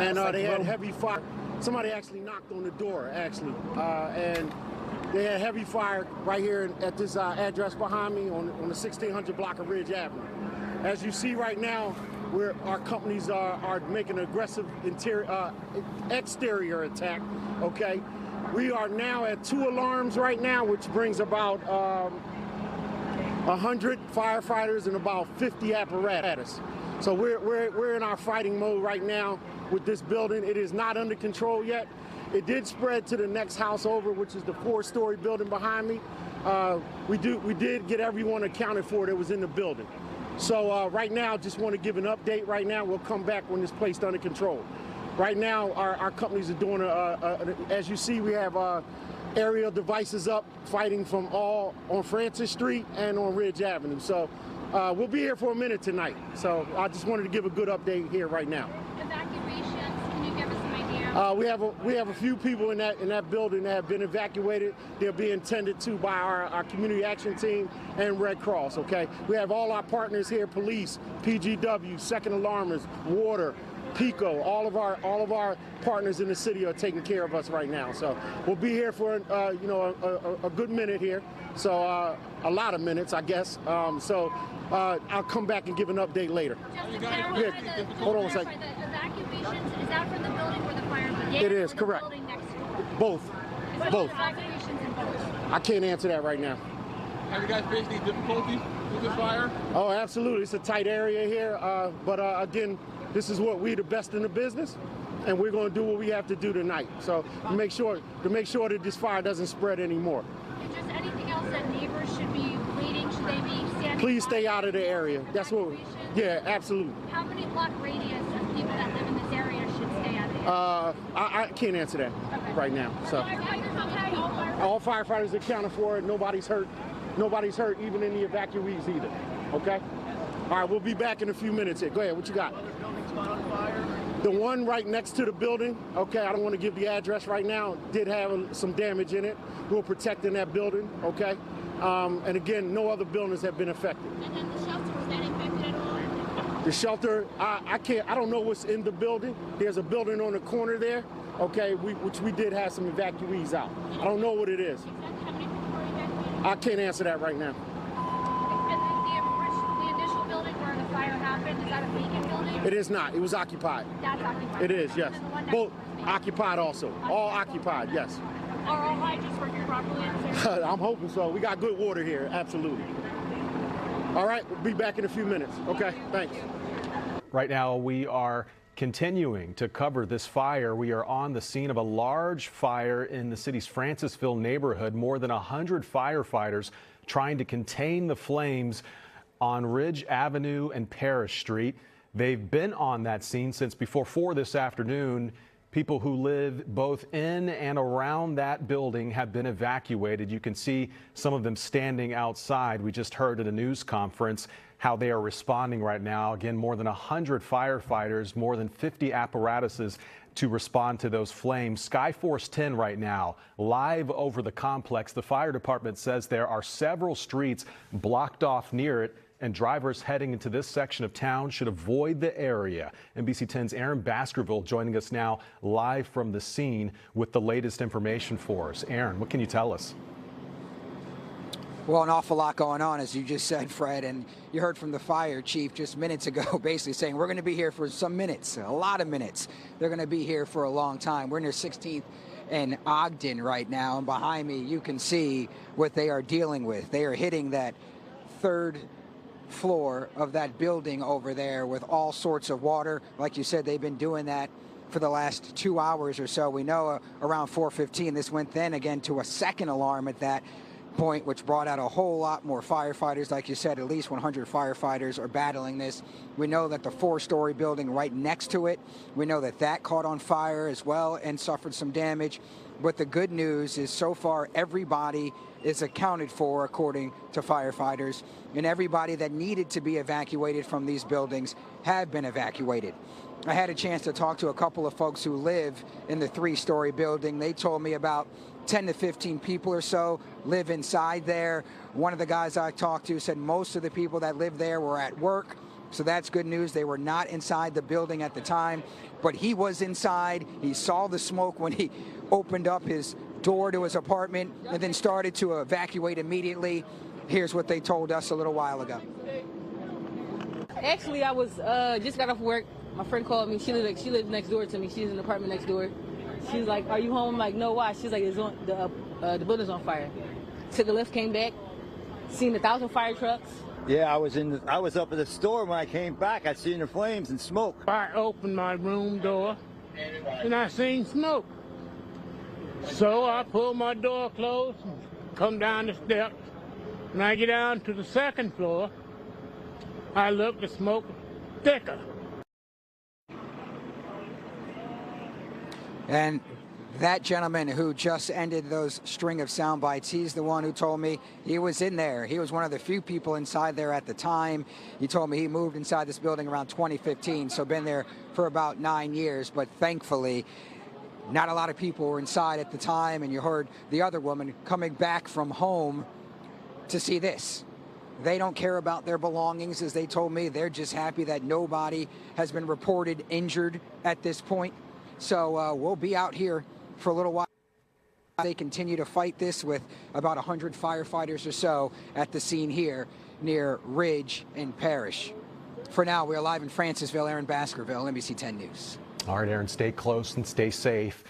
And they had heavy fire. Somebody actually knocked on the door, actually, and they had heavy fire right here at this address behind me on the 1600 block of Ridge Avenue. As you see right now, our companies are making an aggressive exterior attack. Okay, we are now at 2 alarms right now, which brings about 100 firefighters and about 50 apparatus. So we're in our fighting mode right now with this building. It is not under control yet. It did spread to the next house over, which is the 4-story building behind me. We did get everyone accounted for that was in the building. So right now, just want to give an update right now. We'll come back when it's placed under control. Right now, our companies are doing, as you see, we have aerial devices up, fighting from all on Francis Street and on Ridge Avenue. So we'll be here for a minute tonight. So I just wanted to give a good update here right now. Evacuations, can you give us an idea? We have a few people in that building that have been evacuated. They're being tended to by our community action team and Red Cross. Okay, we have all our partners here: police, PGW, second alarmers, water, PICO. All of our partners in the city are taking care of us right now. So we'll be here for a good minute here. So a lot of minutes, I guess. I'll come back and give an update later. Hold on a second. The evacuations, is that from the building where the fire began? It is, or correct. The building next to it? Both. Both. Evacuations in both. I can't answer that right now. Have you guys faced any difficulties with this fire? Oh, absolutely. It's a tight area here. But again, this is what we the best in the business, and we're going to do what we have to do tonight. So to make sure that this fire doesn't spread anymore. And just anything else that neighbors should be waiting? Should they be standing? Please stay out of the area. That's what. Yeah, absolutely. How many block radius of people that live in this area should stay out of the area? I can't answer that right now. So all firefighters accounted for it. Nobody's hurt. Nobody's hurt, even in the evacuees either. Okay. All right, we'll be back in a few minutes here. Go ahead, what you got? The one right next to the building, okay, I don't want to give the address right now, did have some damage in it. We're protecting that building, okay? And again, no other buildings have been affected. And then the shelter, was that infected at all? The shelter, I don't know what's in the building. There's a building on the corner there, okay, which we did have some evacuees out. I don't know what it is. Exactly how many people were evacuated? I can't answer that right now. The initial building where the fire happened, is that a vacant building? It is not. It was occupied. That's occupied. It is, yes. Both occupied also. All occupied, yes. Are all hydrants working properly in this area? I'm hoping so. We got good water here, absolutely. All right, we'll be back in a few minutes. Okay, thanks. Right now, we are continuing to cover this fire. We are on the scene of a large fire in the city's Francisville neighborhood. More than 100 firefighters trying to contain the flames on Ridge Avenue and Parish Street. They've been on that scene since before 4 this afternoon. People who live both in and around that building have been evacuated. You can see some of them standing outside. We just heard at a news conference how they are responding right now. Again, more than 100 firefighters, more than 50 apparatuses to respond to those flames. Skyforce 10 right now, live over the complex. The fire department says there are several streets blocked off near it, and drivers heading into this section of town should avoid the area. NBC 10's Aaron Baskerville joining us now live from the scene with the latest information for us. Aaron, what can you tell us? Well, an awful lot going on, as you just said, Fred, and you heard from the fire chief just minutes ago basically saying we're going to be here for some minutes, a lot of minutes. They're going to be here for a long time. We're near 16th and Ogden right now, and behind me you can see what they are dealing with. They are hitting that 3rd floor of that building over there with all sorts of water. Like you said, they've been doing that for the last 2 hours or so. We know around 4:15 this went then again to a second alarm at that point, which brought out a whole lot more firefighters. Like you said, at least 100 firefighters are battling this. We know that the 4-story building right next to it, we know that that caught on fire as well and suffered some damage. But the good news is so far everybody is accounted for according to firefighters, and everybody that needed to be evacuated from these buildings have been evacuated. I had a chance to talk to a couple of folks who live in the 3-story building. They told me about 10 to 15 people or so live inside there. One of the guys I talked to said most of the people that live there were at work So that's good news. They were not inside the building at the time, but he was inside. He saw the smoke when he opened up his door to his apartment and then started to evacuate immediately. Here's what they told us a little while ago. Actually, I was just got off work. My friend called me. She lives next door to me. She's in the apartment next door. She's like, "Are you home?" I'm like, "No, why?" She's like, "It's on the building's on fire." Took a lift, came back, seen 1,000 fire trucks. Yeah, I was up at the store when I came back. I seen the flames and smoke. I opened my room door and I seen smoke. So I pulled my door closed and come down the steps. When I get down to the second floor, I look, the smoke thicker. And that gentleman who just ended those string of sound bites, he's the one who told me he was in there. He was one of the few people inside there at the time. He told me he moved inside this building around 2015, so been there for about 9 years. But thankfully, not a lot of people were inside at the time, and you heard the other woman coming back from home to see this. They don't care about their belongings, as they told me. They're just happy that nobody has been reported injured at this point. So we'll be out here for a little while. They continue to fight this with about 100 firefighters or so at the scene here near Ridge and Parrish. For now, we're live in Francisville, Aaron Baskerville, NBC 10 News. All right, Aaron, stay close and stay safe.